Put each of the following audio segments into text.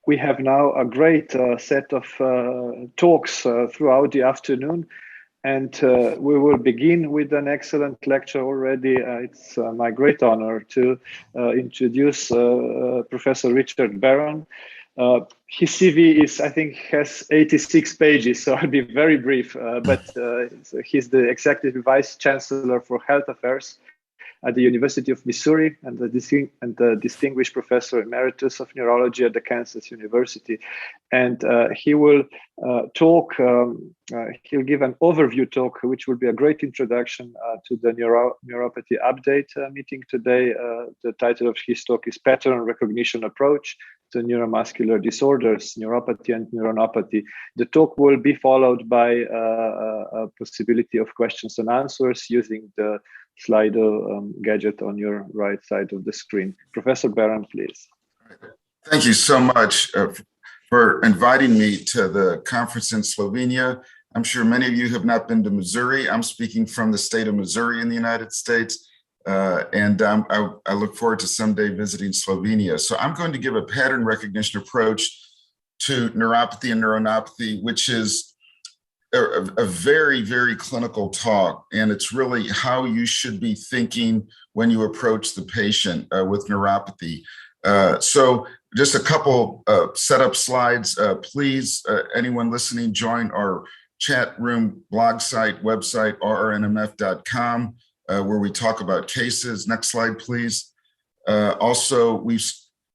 we have now a great set of talks throughout the afternoon. And we will begin with an excellent lecture already. It's my great honor to introduce Professor Richard Barron. His CV is, I think, has 86 pages, so I'll be very brief. But he's the Executive Vice Chancellor for Health Affairs at the University of Missouri and the Distinguished Professor Emeritus of Neurology at the Kansas University. And he will talk, he'll give an overview talk, which will be a great introduction to the neuropathy update meeting today. The title of his talk is Pattern Recognition Approach to Neuromuscular Disorders, Neuropathy and Neuronopathy. The talk will be followed by a possibility of questions and answers using the Slido gadget on your right side of the screen. Professor Barron, please. Thank you so much for inviting me to the conference in Slovenia. I'm sure many of you have not been to Missouri. I'm speaking from the state of Missouri in the United States, and I look forward to someday visiting Slovenia. So I'm going to give a pattern recognition approach to neuropathy and neuronopathy, which is a very, very clinical talk, and it's really how you should be thinking when you approach the patient with neuropathy. So just a couple setup slides. Please, anyone listening, join our chat room blog site, website, rrnmf.com, where we talk about cases. Next slide, please. Also, we've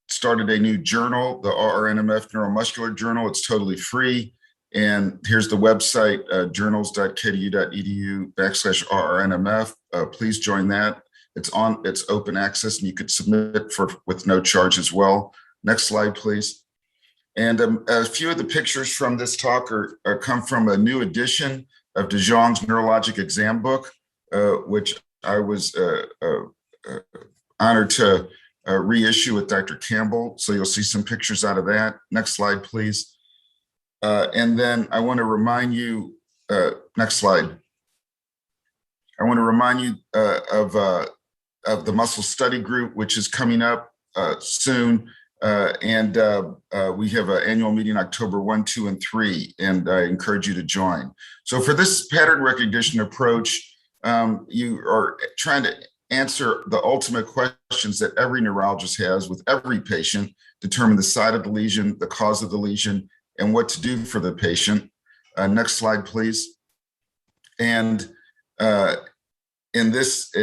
started a new journal, the RRNMF Neuromuscular Journal. It's totally free. And here's the website, journals.kdu.edu/RRNMF. Please join that. It's open access, and you could submit with no charge as well. Next slide, please. And a few of the pictures from this talk come from a new edition of De Jong's Neurologic Exam Book, which I was honored to reissue with Dr. Campbell. So you'll see some pictures out of that. Next slide, please. And then I want to remind you, next slide. I want to remind you of the muscle study group, which is coming up soon. And we have an annual meeting October 1, 2, and 3, and I encourage you to join. So for this pattern recognition approach, you are trying to answer the ultimate questions that every neurologist has with every patient, determine the site of the lesion, the cause of the lesion, and what to do for the patient. Next slide, please. And in this,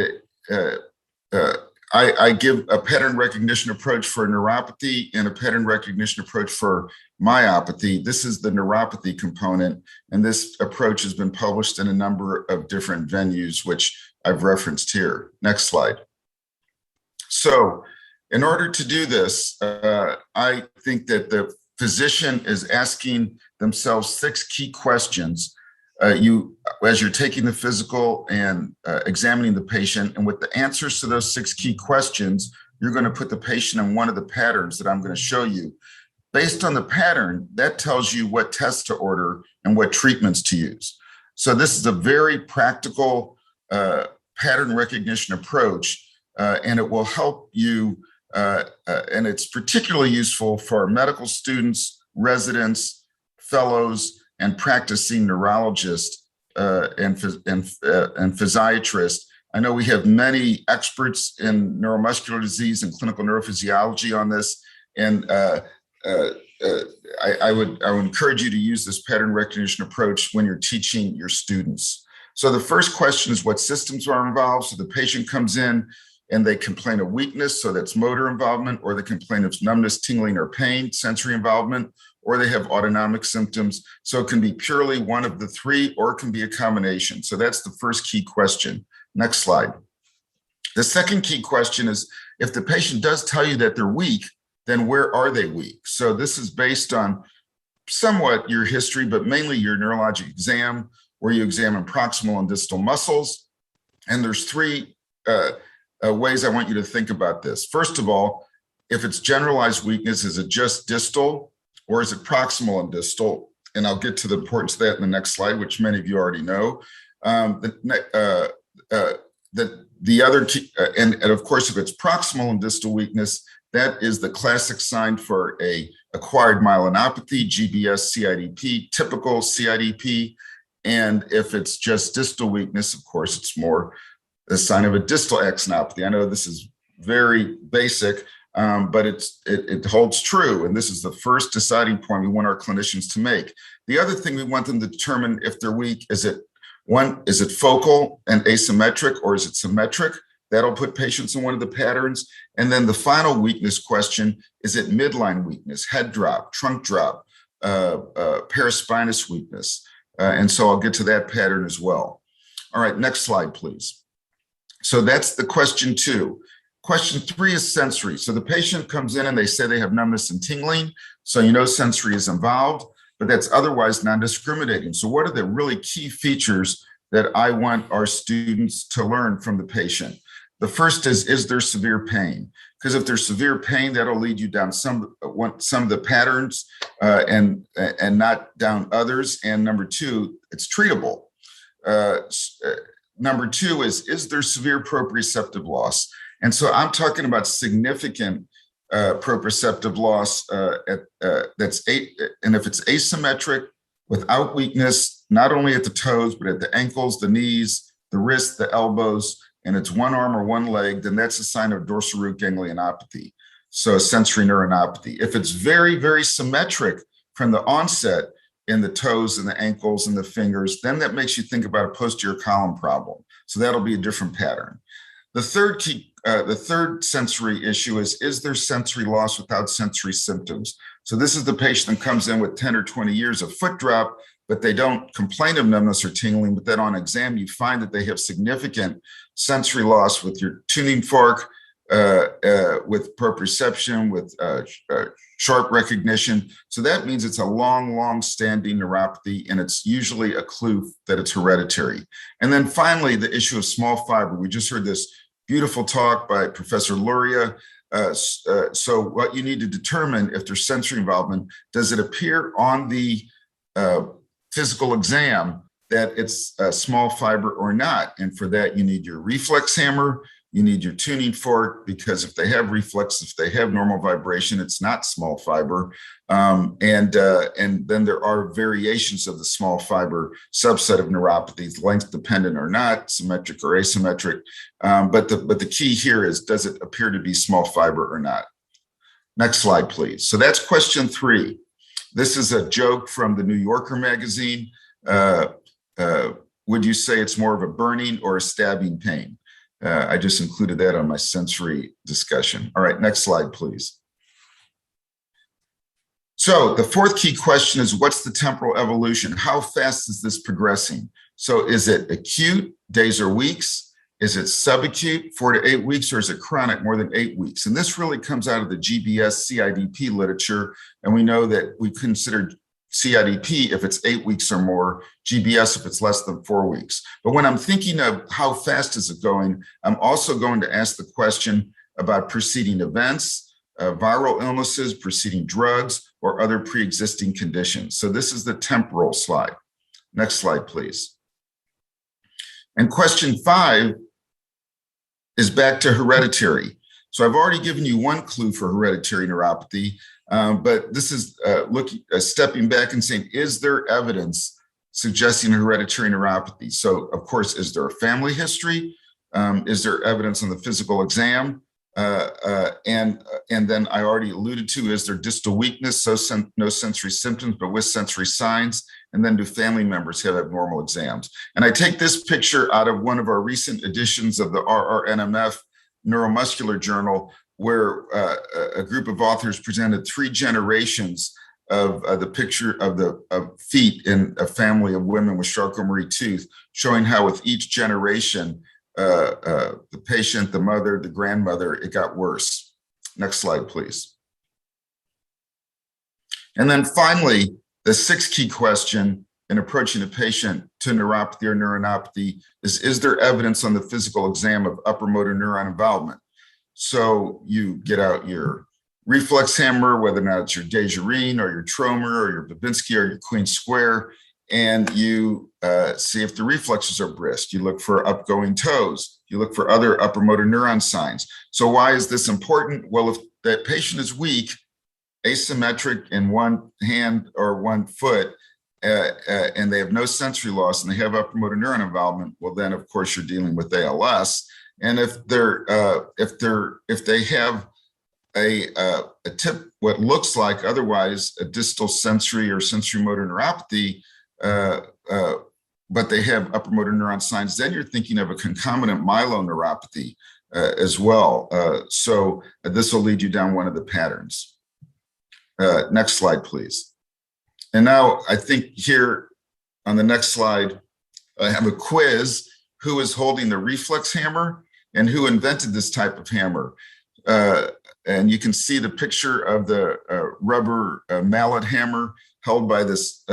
I give a pattern recognition approach for neuropathy and a pattern recognition approach for myopathy. This is the neuropathy component, and this approach has been published in a number of different venues, which I've referenced here. Next slide. So in order to do this, I think that the physician is asking themselves 6 key questions as you're taking the physical and examining the patient. And with the answers to those 6 key questions, you're going to put the patient in one of the patterns that I'm going to show you. Based on the pattern, that tells you what tests to order and what treatments to use. So this is a very practical pattern recognition approach, and it will help you. And it's particularly useful for medical students, residents, fellows, and practicing neurologists and physiatrists. I know we have many experts in neuromuscular disease and clinical neurophysiology on this, and I would encourage you to use this pattern recognition approach when you're teaching your students. So the first question is what systems are involved. So the patient comes in and they complain of weakness, so that's motor involvement, or they complain of numbness, tingling, or pain, sensory involvement, or they have autonomic symptoms. So it can be purely one of the 3, or it can be a combination. So that's the first key question. Next slide. The second key question is, if the patient does tell you that they're weak, then where are they weak? So this is based on somewhat your history, but mainly your neurologic exam, where you examine proximal and distal muscles. And there's 3 ways I want you to think about this. First of all, if it's generalized weakness, is it just distal or is it proximal and distal? And I'll get to the importance of that in the next slide, which many of you already know. The other key, and of course, if it's proximal and distal weakness, that is the classic sign for a acquired myelonopathy, GBS, CIDP, typical CIDP. And if it's just distal weakness, of course, it's more a sign of a distal axonopathy. I know this is very basic, but it holds true. And this is the first deciding point we want our clinicians to make. The other thing we want them to determine if they're weak, is it focal and asymmetric, or is it symmetric? That'll put patients in one of the patterns. And then the final weakness question, is it midline weakness, head drop, trunk drop, paraspinous weakness? And so I'll get to that pattern as well. All right, next slide, please. So that's the question 2. Question 3 is sensory. So the patient comes in and they say they have numbness and tingling. So you know sensory is involved, but that's otherwise non-discriminating. So what are the really key features that I want our students to learn from the patient? The first is there severe pain? Because if there's severe pain, that'll lead you down some of the patterns and not down others. And number 2, it's treatable. Number 2 is there severe proprioceptive loss? And so I'm talking about significant proprioceptive loss and if it's asymmetric, without weakness, not only at the toes, but at the ankles, the knees, the wrists, the elbows, and it's one arm or one leg, then that's a sign of dorsal root ganglionopathy, so sensory neuronopathy. If it's very, very symmetric from the onset in the toes and the ankles and the fingers, then that makes you think about a posterior column problem. So that'll be a different pattern. The third sensory issue is there sensory loss without sensory symptoms? So this is the patient that comes in with 10 or 20 years of foot drop, but they don't complain of numbness or tingling, but then on exam, you find that they have significant sensory loss with your tuning fork, with proprioception, with sharp recognition. So that means it's a long-standing neuropathy, and it's usually a clue that it's hereditary. And then finally, the issue of small fiber. We just heard this beautiful talk by Professor Luria. So what you need to determine if there's sensory involvement, does it appear on the physical exam that it's a small fiber or not? And for that, you need your reflex hammer, you need your tuning fork, because if they have reflex, if they have normal vibration, it's not small fiber. And then there are variations of the small fiber subset of neuropathies, length dependent or not, symmetric or asymmetric. But the key here is, does it appear to be small fiber or not? Next slide, please. So that's question 3. This is a joke from the New Yorker magazine. Would you say it's more of a burning or a stabbing pain? I just included that on my sensory discussion. All right, next slide, please. So the 4th key question is, what's the temporal evolution? How fast is this progressing? So is it acute, days or weeks? Is it subacute, 4 to 8 weeks, or is it chronic, more than 8 weeks? And this really comes out of the GBS CIDP literature. And we know that we consider CIDP if it's 8 weeks or more, GBS if it's less than 4 weeks. But when I'm thinking of how fast is it going, I'm also going to ask the question about preceding events, viral illnesses, preceding drugs, or other pre-existing conditions. So this is the temporal slide. Next slide, please. And question 5 is back to hereditary. So I've already given you one clue for hereditary neuropathy, but this is stepping back and saying, is there evidence suggesting hereditary neuropathy? So of course, is there a family history? Is there evidence on the physical exam? And then I already alluded to, is there distal weakness, so no sensory symptoms, but with sensory signs? And then do family members have abnormal exams? And I take this picture out of one of our recent editions of the RRNMF Neuromuscular Journal, where a group of authors presented 3 generations of the picture of the feet in a family of women with Charcot-Marie tooth, showing how with each generation, the patient, the mother, the grandmother, it got worse. Next slide, please. And then finally, the 6th key question in approaching a patient to neuropathy or neuronopathy is there evidence on the physical exam of upper motor neuron involvement? So you get out your reflex hammer, whether or not it's your Desjardins or your Tromer or your Babinski or your Queen Square, and you see if the reflexes are brisk. You look for upgoing toes. You look for other upper motor neuron signs. So why is this important? Well, if that patient is weak, asymmetric in one hand or one foot, and they have no sensory loss and they have upper motor neuron involvement, well, then of course you're dealing with ALS. And if they have a tip, what looks like otherwise a distal sensory or sensory motor neuropathy, but they have upper motor neuron signs, then you're thinking of a concomitant myeloneuropathy as well. So this will lead you down one of the patterns. Next slide, please. And now I think here on the next slide, I have a quiz. Who is holding the reflex hammer and who invented this type of hammer? And you can see the picture of the rubber mallet hammer held by this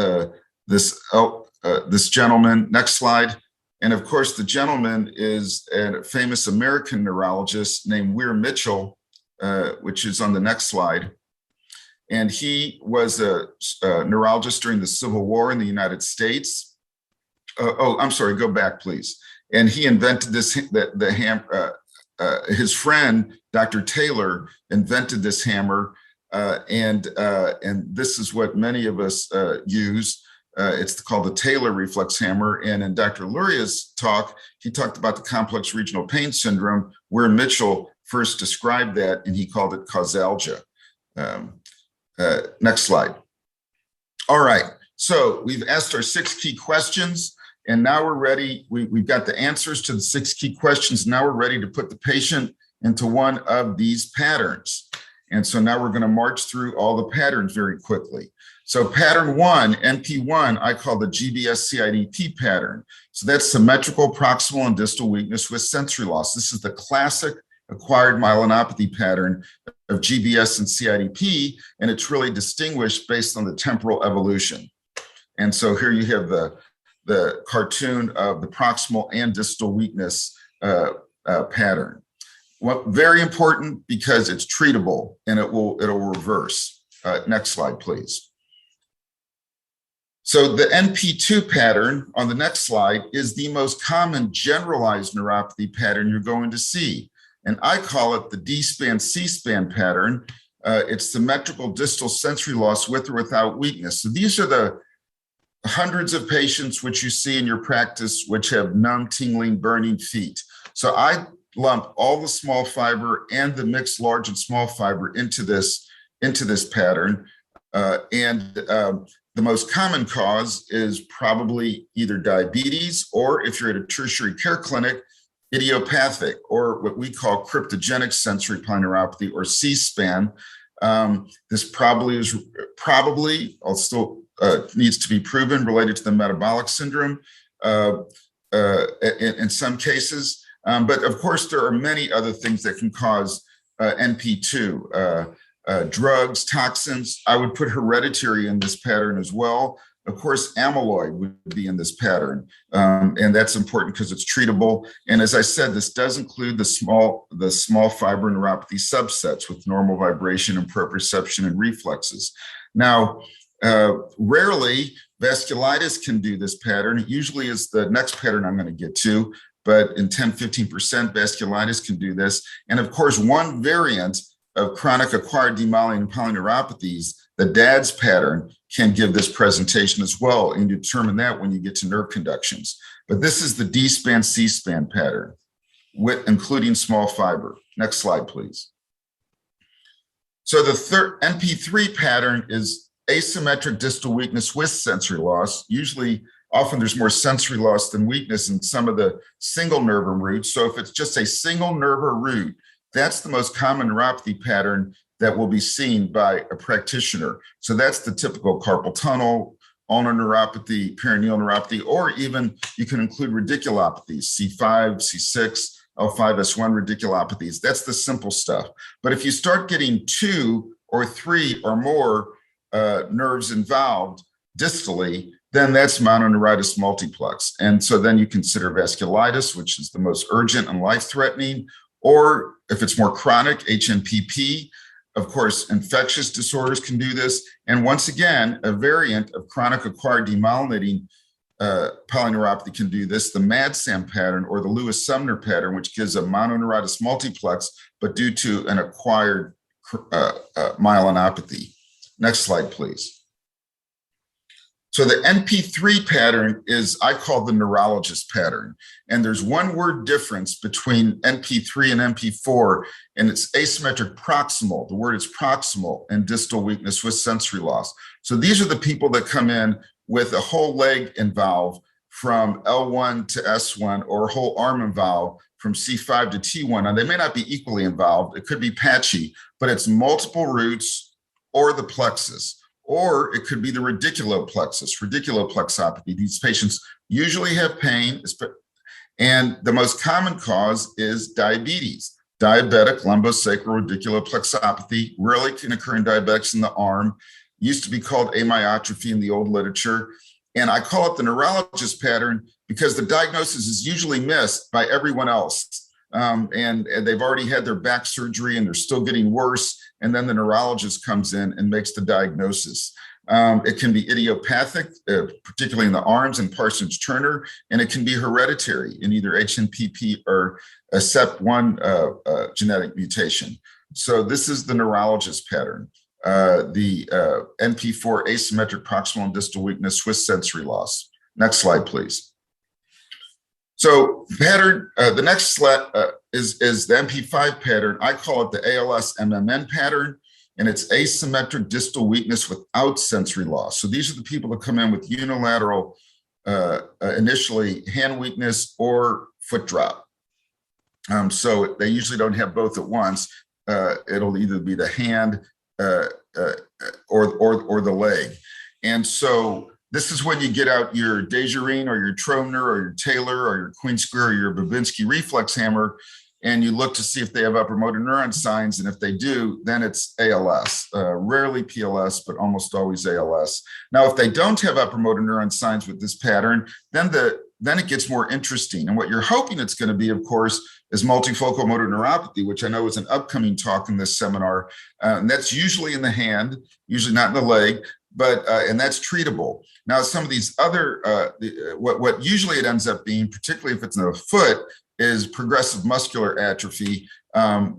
gentleman. Next slide. And of course, the gentleman is a famous American neurologist named Weir Mitchell, which is on the next slide. And he was a neurologist during the Civil War in the United States. I'm sorry, go back, please. And he invented this, his friend, Dr. Taylor, invented this hammer. And this is what many of us use. It's called the Taylor reflex hammer. And in Dr. Luria's talk, he talked about the complex regional pain syndrome, where Mitchell first described that, and he called it causalgia. Next slide. All right, so we've asked our 6 key questions, and now we're ready. We've got the answers to the 6 key questions. Now we're ready to put the patient into one of these patterns. And so now we're going to march through all the patterns very quickly. So pattern 1, NP1, I call the GBS-CIDP pattern. So that's symmetrical proximal and distal weakness with sensory loss. This is the classic acquired myelonopathy pattern of GBS and CIDP, and it's really distinguished based on the temporal evolution. And so here you have the cartoon of the proximal and distal weakness pattern. Very important because it's treatable and it'll reverse. Next slide, please. So the NP2 pattern on the next slide is the most common generalized neuropathy pattern you're going to see. And I call it the D-span C-span pattern. It's symmetrical distal sensory loss with or without weakness. So these are the hundreds of patients which you see in your practice which have numb, tingling, burning feet. So I lump all the small fiber and the mixed large and small fiber into this pattern. The most common cause is probably either diabetes, or if you're at a tertiary care clinic, idiopathic, or what we call cryptogenic sensory polyneuropathy, or C-span. This probably also needs to be proven related to the metabolic syndrome in some cases. But of course, there are many other things that can cause NP2. Drugs, toxins. I would put hereditary in this pattern as well. Of course, amyloid would be in this pattern, and that's important because it's treatable. And as I said, this does include the small fiber neuropathy subsets with normal vibration and proprioception and reflexes. Now, rarely vasculitis can do this pattern. It usually is the next pattern I'm going to get to, but in 10-15% vasculitis can do this. And of course, one variant of chronic acquired demyelinating polyneuropathies, the DADS pattern, can give this presentation as well, and you determine that when you get to nerve conductions. But this is the D-span C-span pattern, including small fiber. Next slide, please. So the third NP3 pattern is asymmetric distal weakness with sensory loss. Often there's more sensory loss than weakness in some of the single nerve roots. So if it's just a single nerve root, that's the most common neuropathy pattern that will be seen by a practitioner. So that's the typical carpal tunnel, ulnar neuropathy, perineal neuropathy, or even you can include radiculopathies, C5, C6, L5S1 radiculopathies. That's the simple stuff. But if you start getting 2 or 3 or more nerves involved distally, then that's mononeuritis multiplex. And so then you consider vasculitis, which is the most urgent and life-threatening, or if it's more chronic, HNPP. Of course, infectious disorders can do this. And once again, a variant of chronic acquired demyelinating polyneuropathy can do this, the MAD-SAM pattern or the Lewis-Sumner pattern, which gives a mononeuritis multiplex, but due to an acquired myelonopathy. Next slide, please. So the Mp3 pattern is, I call the neurologist pattern. And there's one word difference between Mp3 and Mp4, and it's asymmetric proximal. The word is proximal and distal weakness with sensory loss. So these are the people that come in with a whole leg involved from L1 to S1, or a whole arm involved from C5 to T1. Now, they may not be equally involved. It could be patchy, but it's multiple roots or the plexus. Or it could be the radiculoplexopathy. These patients usually have pain, and the most common cause is diabetes. Diabetic lumbosacral radiculoplexopathy rarely can occur in diabetics in the arm. Used to be called amyotrophy in the old literature. And I call it the neurologist pattern because the diagnosis is usually missed by everyone else. And they've already had their back surgery and they're still getting worse. And then the neurologist comes in and makes the diagnosis. It can be idiopathic, particularly in the arms and Parsons-Turner, and it can be hereditary in either HNPP or a SEP1 genetic mutation. So this is the neurologist pattern, the Mp4 asymmetric proximal and distal weakness with sensory loss. Next slide, please. So pattern, the next slide is the Mp5 pattern. I call it the ALS-MMN pattern, and it's asymmetric distal weakness without sensory loss. So these are the people that come in with unilateral, initially hand weakness or foot drop. So they usually don't have both at once. It'll either be the hand or the leg. And so this is when you get out your Desjardins or your Tromner or your Taylor or your Queen Square or your Babinski reflex hammer, and you look to see if they have upper motor neuron signs. And if they do, then it's ALS, rarely PLS, but almost always ALS. Now, if they don't have upper motor neuron signs with this pattern, then it gets more interesting. And what you're hoping it's going to be, of course, is multifocal motor neuropathy, which I know is an upcoming talk in this seminar. And that's usually in the hand, usually not in the leg, but and that's treatable. Now, some of these other, what usually it ends up being, particularly if it's in the foot, is progressive muscular atrophy,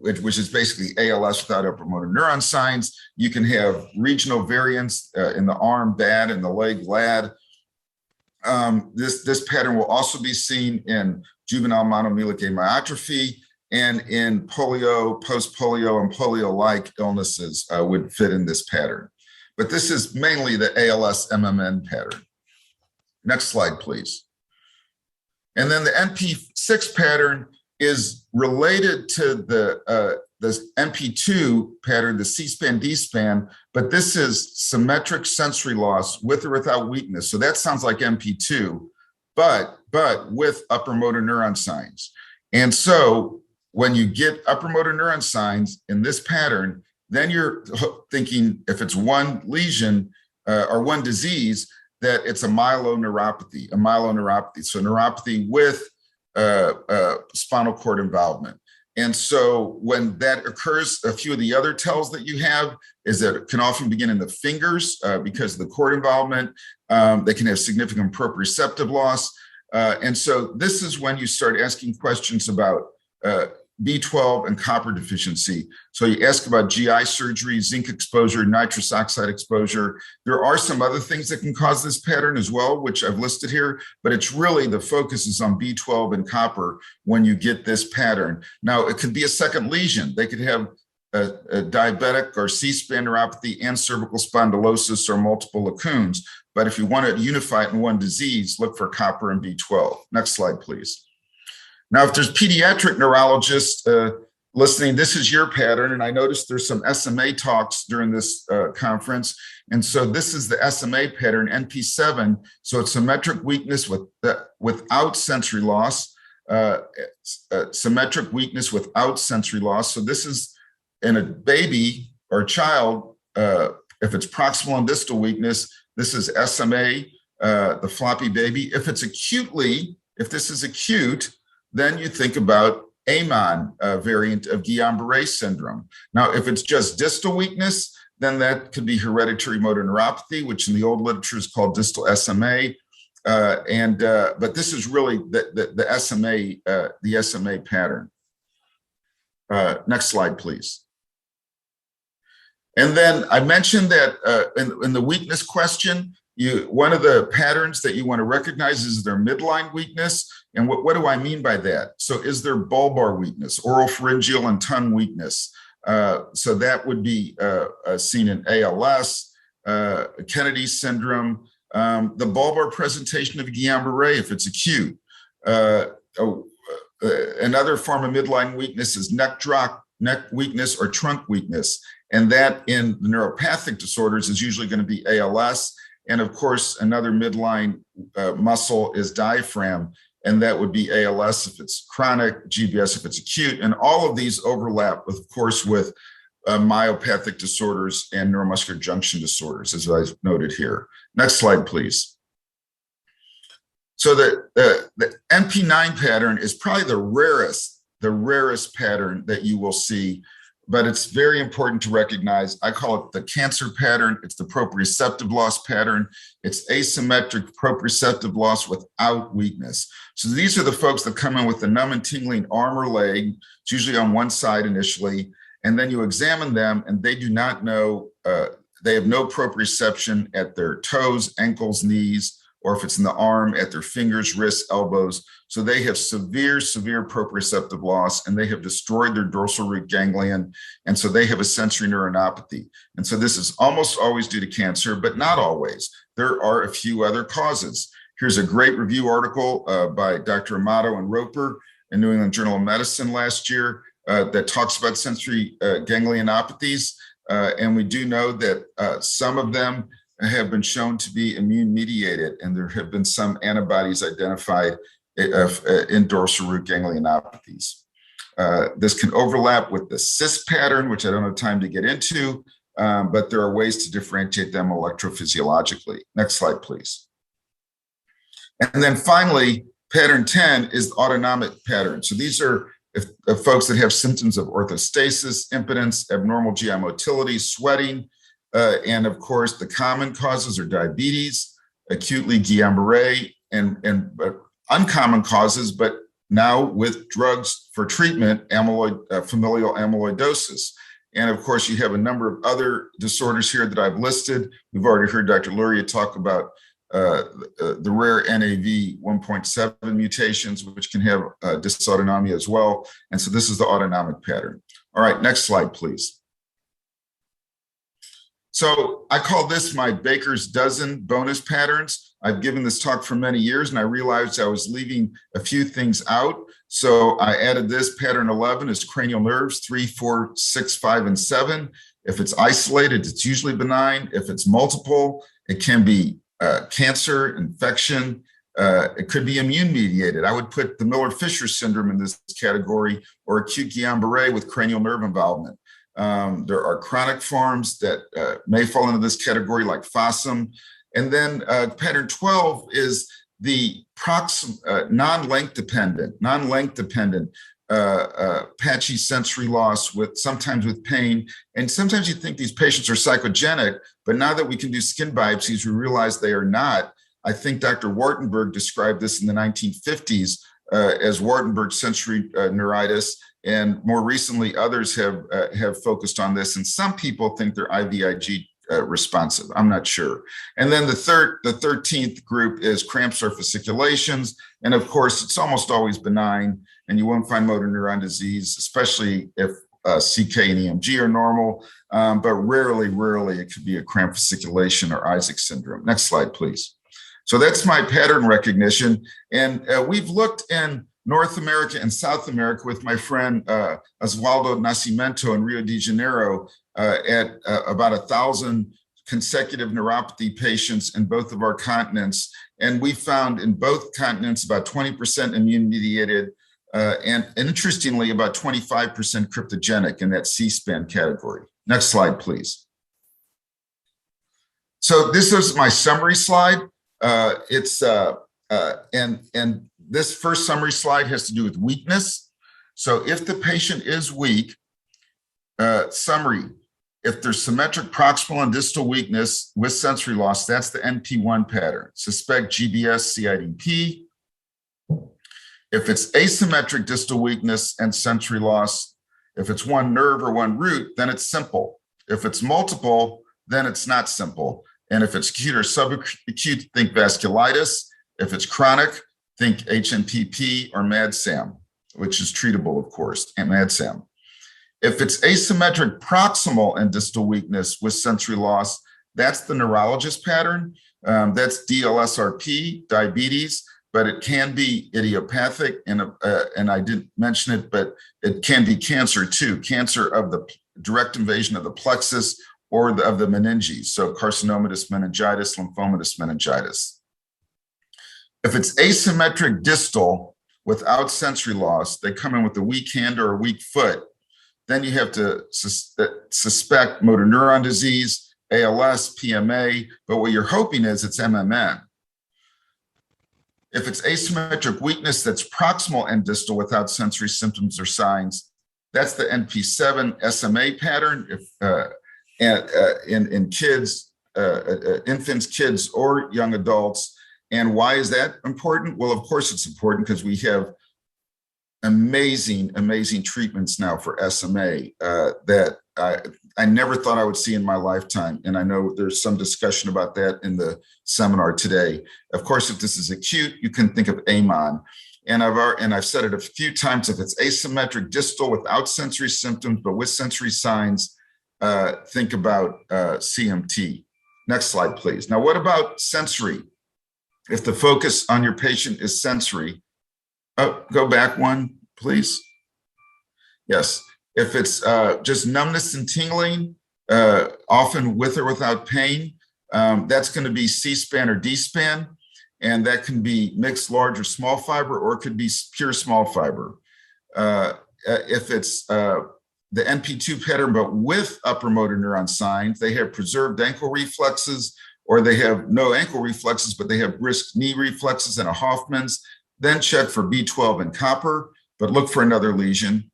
which is basically ALS without upper motor neuron signs. You can have regional variants in the arm, BAD, and the leg, LAD. This pattern will also be seen in juvenile monomelic amyotrophy and in polio, post-polio, and polio-like illnesses would fit in this pattern. But this is mainly the ALS-MMN pattern. Next slide, please. And then the Mp6 pattern is related to the Mp2 pattern, the C-span, D-span, but this is symmetric sensory loss with or without weakness. So that sounds like Mp2, but with upper motor neuron signs. And so when you get upper motor neuron signs in this pattern, then you're thinking if it's one lesion or one disease, that it's a myeloneuropathy. So neuropathy with spinal cord involvement. And so when that occurs, a few of the other tells that you have is that it can often begin in the fingers because of the cord involvement. They can have significant proprioceptive loss. And so this is when you start asking questions about B12 and copper deficiency. So you ask about GI surgery, zinc exposure, nitrous oxide exposure. There are some other things that can cause this pattern as well, which I've listed here, but it's really the focus is on B12 and copper when you get this pattern. Now, it could be a second lesion. They could have a diabetic or C-span neuropathy and cervical spondylosis or multiple lacunes. But if you want to unify it in one disease, look for copper and B12. Next slide, please. Now, if there's pediatric neurologists listening, this is your pattern. And I noticed there's some SMA talks during this conference. And so this is the SMA pattern, Np7. So it's symmetric weakness without sensory loss, symmetric weakness without sensory loss. So this is in a baby or a child, if it's proximal and distal weakness, this is SMA, the floppy baby. If it's acutely, if this is acute, then you think about AMON variant of Guillain-Barré syndrome. Now, if it's just distal weakness, then that could be hereditary motor neuropathy, which in the old literature is called distal SMA. But this is really the SMA pattern. Next slide, please. And then I mentioned that in the weakness question, one of the patterns that you want to recognize is their midline weakness. And what do I mean by that? So is there bulbar weakness, oropharyngeal and tongue weakness? So that would be seen in ALS, Kennedy syndrome, the bulbar presentation of Guillain-Barré if it's acute. Another form of midline weakness is neck drop, neck weakness, or trunk weakness. And that in the neuropathic disorders is usually going to be ALS. And of course, another midline muscle is diaphragm, and that would be ALS if it's chronic, GBS if it's acute. And all of these overlap, of course, with myopathic disorders and neuromuscular junction disorders, as I've noted here. Next slide, please. So the Mp9 pattern is probably the rarest pattern that you will see, but it's very important to recognize. I call it the cancer pattern. It's the proprioceptive loss pattern. It's asymmetric proprioceptive loss without weakness. So these are the folks that come in with the numb and tingling arm or leg. It's usually on one side initially, and then you examine them and they do not know, they have no proprioception at their toes, ankles, knees, or if it's in the arm, at their fingers, wrists, elbows. So they have severe proprioceptive loss, and they have destroyed their dorsal root ganglion. And so they have a sensory neuronopathy. And so this is almost always due to cancer, but not always. There are a few other causes. Here's a great review article by Dr. Amato and Roper in New England Journal of Medicine last year that talks about sensory ganglionopathies. And we do know that some of them have been shown to be immune mediated, and there have been some antibodies identified in dorsal root ganglionopathies. This can overlap with the Sma pattern, which I don't have time to get into, but there are ways to differentiate them electrophysiologically. Next slide, please. And then finally, pattern 10 is the autonomic pattern. So these are folks that have symptoms of orthostasis, impotence, abnormal GI motility, sweating, and of course, the common causes are diabetes, acutely Guillain-Barré, and uncommon causes, but now with drugs for treatment, familial amyloidosis. And of course, you have a number of other disorders here that I've listed. We've already heard Dr. Luria talk about the rare NAV 1.7 mutations, which can have dysautonomia as well. And so this is the autonomic pattern. All right, next slide, please. So I call this my baker's dozen bonus patterns. I've given this talk for many years, and I realized I was leaving a few things out. So I added this. Pattern 11 is cranial nerves 3, 4, 6, 5, and 7. If it's isolated, it's usually benign. If it's multiple, it can be cancer, infection. It could be immune mediated. I would put the Miller-Fisher syndrome in this category, or acute Guillain-Barré with cranial nerve involvement. There are chronic forms that may fall into this category, like FOSSUM. And then pattern 12 is the non-length dependent, patchy sensory loss sometimes with pain. And sometimes you think these patients are psychogenic, but now that we can do skin biopsies, we realize they are not. I think Dr. Wartenberg described this in the 1950s as Wartenberg sensory neuritis. And more recently, others have focused on this. And some people think they're IVIG responsive. I'm not sure. And then the 13th group is cramps or fasciculations. And of course, it's almost always benign, and you won't find motor neuron disease, especially if CK and EMG are normal, but rarely it could be a cramp fasciculation or Isaac syndrome. Next slide, please. So that's my pattern recognition. And we've looked in North America and South America with my friend Oswaldo Nascimento in Rio de Janeiro at about 1,000 consecutive neuropathy patients in both of our continents. And we found in both continents about 20% immune mediated and interestingly about 25% cryptogenic in that C-SPAN category. Next slide, please. So this is my summary slide. And this first summary slide has to do with weakness. So if the patient is weak, summary, if there's symmetric proximal and distal weakness with sensory loss, that's the NP1 pattern. Suspect GBS CIDP. If it's asymmetric distal weakness and sensory loss, if it's one nerve or one root, then it's simple. If it's multiple, then it's not simple. And if it's acute or subacute, think vasculitis. If it's chronic, think HNPP or MAD-SAM, which is treatable, of course, and MAD-SAM. If it's asymmetric proximal and distal weakness with sensory loss, that's the neurologist pattern. That's DLSRP, diabetes, but it can be idiopathic, and I didn't mention it, but it can be cancer too, cancer of the direct invasion of the plexus or of the meninges, so carcinomatous meningitis, lymphomatous meningitis. If it's asymmetric distal without sensory loss, they come in with a weak hand or a weak foot, then you have to suspect motor neuron disease, ALS, PMA, but what you're hoping is it's MMN. If it's asymmetric weakness that's proximal and distal without sensory symptoms or signs, that's the Np7 Sma pattern. In kids, infants, kids, or young adults. And why is that important? Well, of course it's important because we have amazing treatments now for SMA that I never thought I would see in my lifetime. And I know there's some discussion about that in the seminar today. Of course, if this is acute, you can think of AMON. And I've said it a few times, if it's asymmetric distal without sensory symptoms, but with sensory signs, think about CMT. Next slide, please. Now, what about sensory? If the focus on your patient is sensory, go back one, please. Yes. If it's just numbness and tingling, often with or without pain, that's going to be C-SPAN or D-SPAN, and that can be mixed large or small fiber, or it could be pure small fiber. If it's the NP2 pattern, but with upper motor neuron signs, they have preserved ankle reflexes, or they have no ankle reflexes, but they have brisk knee reflexes and a Hoffman's, then check for B12 and copper, but look for another lesion.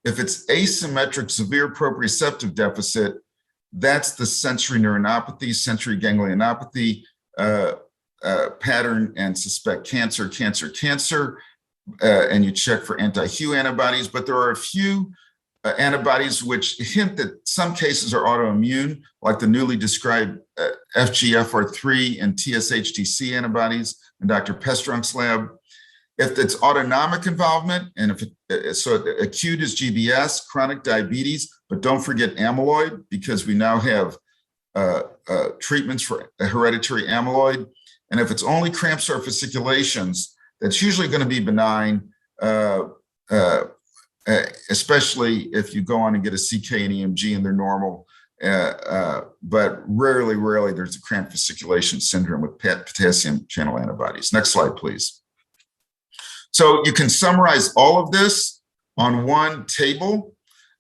If it's asymmetric severe proprioceptive deficit, that's the sensory neuronopathy, sensory ganglionopathy pattern, and suspect cancer, and you check for anti-Hu antibodies, but there are a few antibodies which hint that some cases are autoimmune, like the newly described FGFR3 and TSHDC antibodies in Dr. Pestrunk's lab. If it's autonomic involvement, and acute is GBS, chronic diabetes, but don't forget amyloid, because we now have treatments for hereditary amyloid. And if it's only cramps or fasciculations, that's usually going to be benign, especially if you go on and get a CK and EMG and they're normal. But rarely there's a cramp fasciculation syndrome with potassium channel antibodies. Next slide, please. So you can summarize all of this on one table,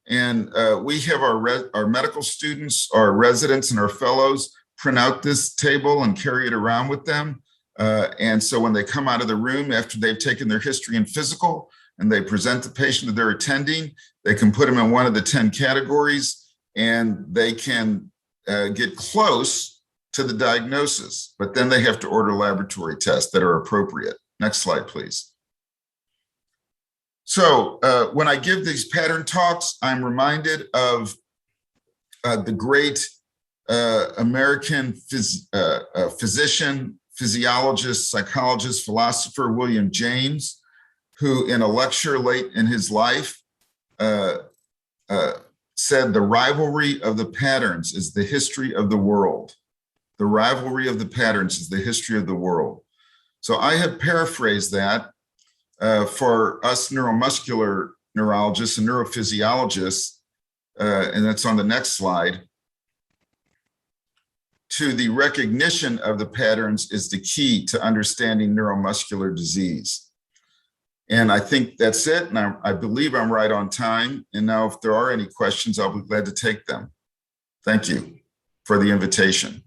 and we have our medical students, our residents, and our fellows print out this table and carry it around with them. And so when they come out of the room after they've taken their history and physical, and they present the patient that they're attending, they can put them in one of the 10 categories, and they can get close to the diagnosis, but then they have to order laboratory tests that are appropriate. Next slide, please. So when I give these pattern talks, I'm reminded of the great American physician, physiologist, psychologist, philosopher, William James, who in a lecture late in his life said, the rivalry of the patterns is the history of the world. The rivalry of the patterns is the history of the world. So I have paraphrased that for us neuromuscular neurologists and neurophysiologists, and that's on the next slide. To the recognition of the patterns is the key to understanding neuromuscular disease. And I think that's it. And I believe I'm right on time. And now if there are any questions, I'll be glad to take them. Thank you for the invitation.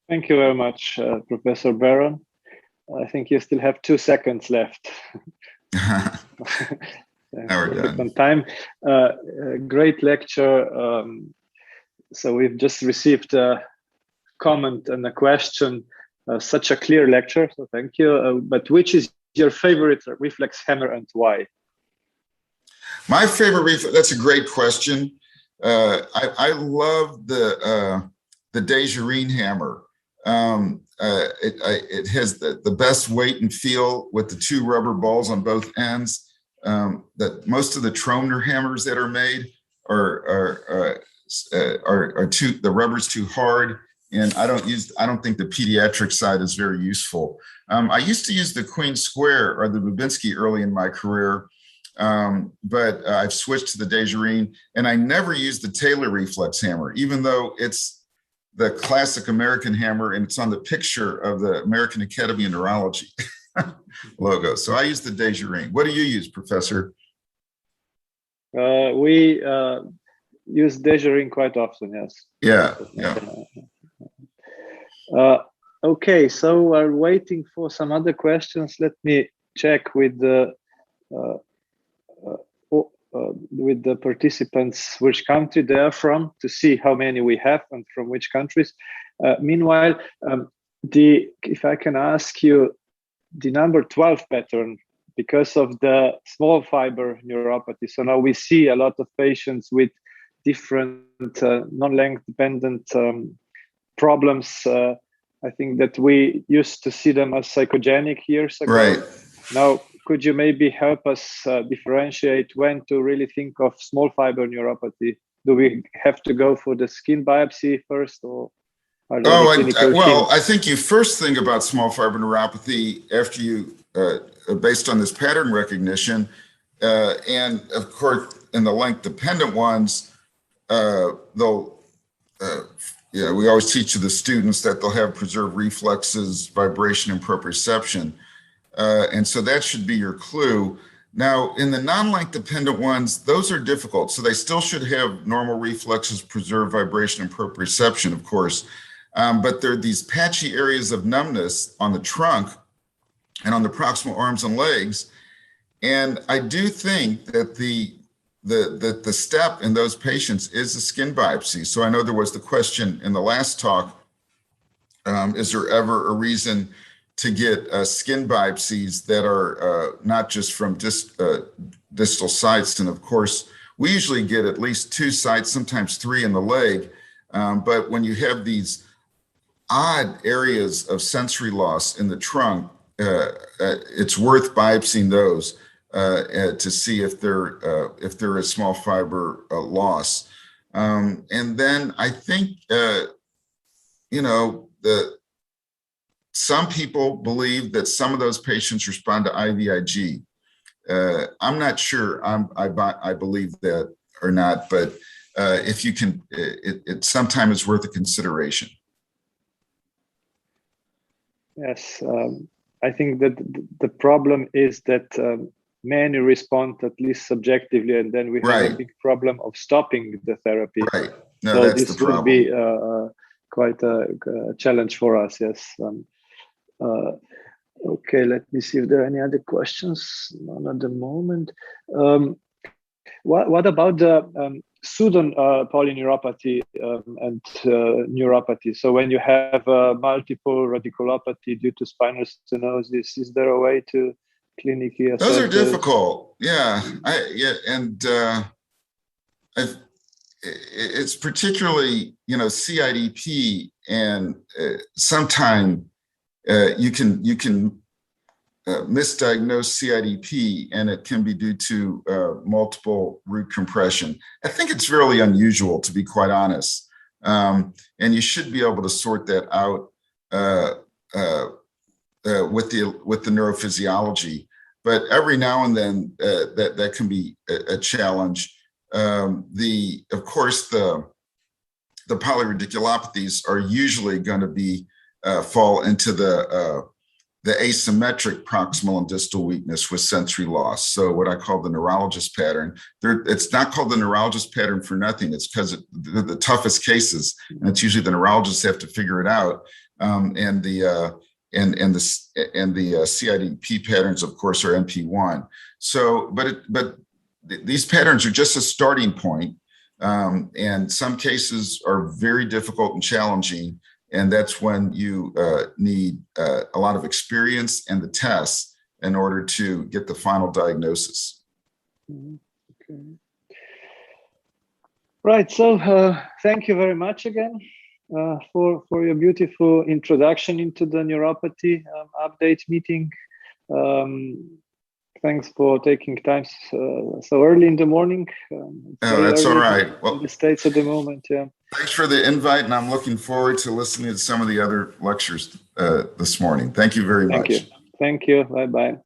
Thank you very much, Professor Barron. I think you still have 2 seconds left. Now we're done. On time. Great lecture. So we've just received a comment and a question. Such a clear lecture, so thank you. But which is your favorite reflex hammer and why? My favorite reflex, that's a great question. I love the Desjardins hammer. It has the best weight and feel with the two rubber balls on both ends. That most of the Tromner hammers that are made are too, the rubber's too hard, and I don't think the pediatric side is very useful. I used to use the Queen Square or the Babinski early in my career, but I've switched to the Desjardins, and I never used the Taylor Reflex hammer, even though it's the classic American hammer and it's on the picture of the American Academy of Neurology logo. So I use the Desjardins. What do you use, Professor? We use Desjardins quite often, yes. Yeah. Okay, so we're waiting for some other questions. Let me check with the participants which country they are from to see how many we have and from which countries. Meanwhile, if I can ask you, the number 12 pattern, because of the small fiber neuropathy. So now we see a lot of patients with different non-length dependent problems. I think that we used to see them as psychogenic years ago. Right. Now, could you maybe help us differentiate when to really think of small fiber neuropathy? Do we have to go for the skin biopsy first, or are there I think you first think about small fiber neuropathy after you, based on this pattern recognition, and of course, in the length dependent ones, we always teach to the students that they'll have preserved reflexes, vibration, and proprioception. And so that should be your clue. Now, in the non-length dependent ones, those are difficult. So they still should have normal reflexes, preserved vibration, and proprioception, of course. But there are these patchy areas of numbness on the trunk and on the proximal arms and legs. And I do think that the step in those patients is the skin biopsy. So I know there was the question in the last talk, is there ever a reason to get skin biopsies that are not just from distal sites? And of course, we usually get at least 2 sites, sometimes 3 in the leg. But when you have these odd areas of sensory loss in the trunk, it's worth biopsying those to see if there is small fiber loss. And then I think, some people believe that some of those patients respond to IVIG. I'm not sure I believe that or not, but if you can, it sometimes is worth a consideration. Yes, I think that the problem is that many respond at least subjectively, and then we have a big problem of stopping the therapy. Right. No, so that's this the problem. Would be quite a challenge for us. Yes. Okay, let me see if there are any other questions. None at the moment. What about the pseudo polyneuropathy and neuropathy? So when you have multiple radiculopathy due to spinal stenosis, is there a way to clinically assess? Those are difficult. Yeah, it's particularly CIDP, and sometimes you can misdiagnose CIDP, and it can be due to multiple root compression. I think it's really unusual, to be quite honest, and you should be able to sort that out with the neurophysiology. But every now and then that can be a challenge. Of course, the polyradiculopathies are usually going to be fall into the asymmetric proximal and distal weakness with sensory loss. So what I call the neurologist pattern. It's not called the neurologist pattern for nothing. It's because they're the toughest cases, and it's usually the neurologists have to figure it out. And the CIDP patterns, of course, are Mp1. So, but these patterns are just a starting point, and some cases are very difficult and challenging. And that's when you need a lot of experience and the tests in order to get the final diagnosis. Okay. Right. So thank you very much again for your beautiful introduction into the neuropathy update meeting. Thanks for taking time so early in the morning. Oh, that's all right. Well, in the States at the moment, yeah. Thanks for the invite, and I'm looking forward to listening to some of the other lectures this morning. Thank you very much. Thank you. Bye-bye.